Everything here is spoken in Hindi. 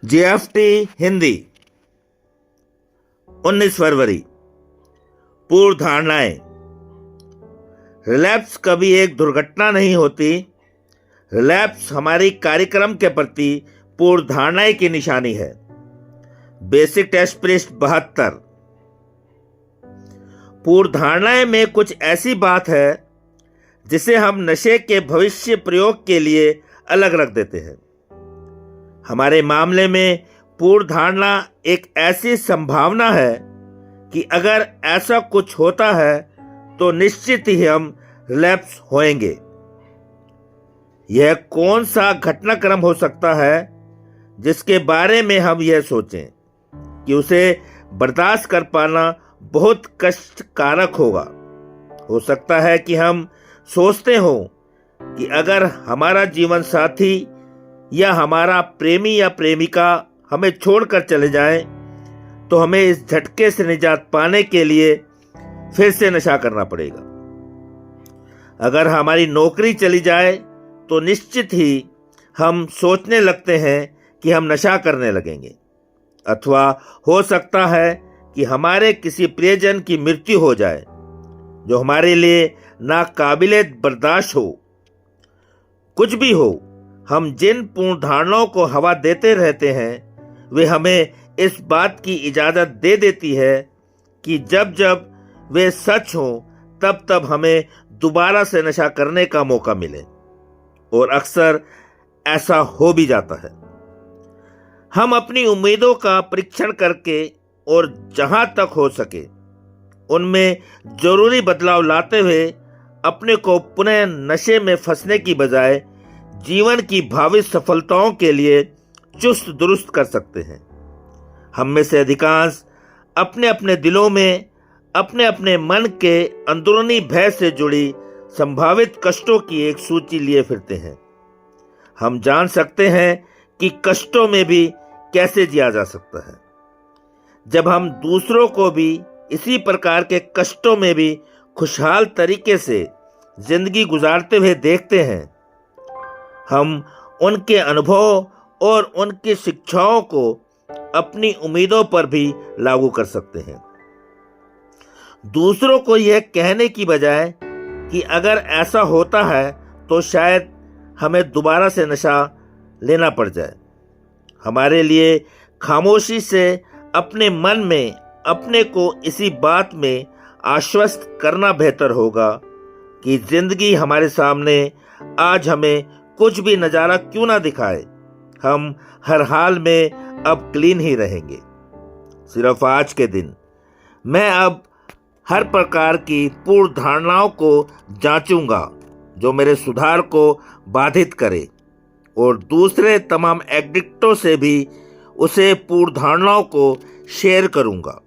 जीएफटी हिंदी 19 फरवरी। पूर्व धारणाएं। रिलैप्स कभी एक दुर्घटना नहीं होती। रिलैप्स हमारी कार्यक्रम के प्रति पूर्व धारणाएं की निशानी है। बेसिक टेस्ट पृष्ठ 72। पूर्व धारणाएं में कुछ ऐसी बात है जिसे हम नशे के भविष्य प्रयोग के लिए अलग रख देते हैं। हमारे मामले में पूर्व धारणा एक ऐसी संभावना है कि अगर ऐसा कुछ होता है तो निश्चित ही हम रिलैप्स होएंगे। यह कौन सा घटनाक्रम हो सकता है जिसके बारे में हम यह सोचें कि उसे बर्दाश्त कर पाना बहुत कष्टकारक होगा। हो सकता है कि हम सोचते हो कि अगर हमारा जीवन साथी या हमारा प्रेमी या प्रेमिका हमें छोड़कर चले जाए तो हमें इस झटके से निजात पाने के लिए फिर से नशा करना पड़ेगा। अगर हमारी नौकरी चली जाए तो निश्चित ही हम सोचने लगते हैं कि हम नशा करने लगेंगे। अथवा हो सकता है कि हमारे किसी प्रियजन की मृत्यु हो जाए जो हमारे लिए नाकाबिले बर्दाश्त हो। कुछ भी हो, हम जिन पूर्ण धारणाओं को हवा देते रहते हैं वे हमें इस बात की इजाज़त दे देती है कि जब जब वे सच हों तब तब हमें दोबारा से नशा करने का मौका मिले, और अक्सर ऐसा हो भी जाता है। हम अपनी उम्मीदों का परीक्षण करके और जहां तक हो सके उनमें जरूरी बदलाव लाते हुए अपने को पुनः नशे में फंसने की बजाय जीवन की भावी सफलताओं के लिए चुस्त दुरुस्त कर सकते हैं। हम में से अधिकांश अपने अपने दिलों में अपने अपने मन के अंदरूनी भय से जुड़ी संभावित कष्टों की एक सूची लिए फिरते हैं। हम जान सकते हैं कि कष्टों में भी कैसे जिया जा सकता है। जब हम दूसरों को भी इसी प्रकार के कष्टों में भी खुशहाल तरीके से जिंदगी गुजारते हुए देखते हैं, हम उनके अनुभव और उनकी शिक्षाओं को अपनी उम्मीदों पर भी लागू कर सकते हैं। दूसरों को यह कहने की बजाय कि अगर ऐसा होता है तो शायद हमें दोबारा से नशा लेना पड़ जाए, हमारे लिए खामोशी से अपने मन में अपने को इसी बात में आश्वस्त करना बेहतर होगा कि जिंदगी हमारे सामने आज हमें कुछ भी नज़ारा क्यों ना दिखाए, हम हर हाल में अब क्लीन ही रहेंगे। सिर्फ आज के दिन मैं अब हर प्रकार की पूर्व धारणाओं को जांचूंगा जो मेरे सुधार को बाधित करे, और दूसरे तमाम एडिक्टों से भी उसे पूर्व धारणाओं को शेयर करूंगा।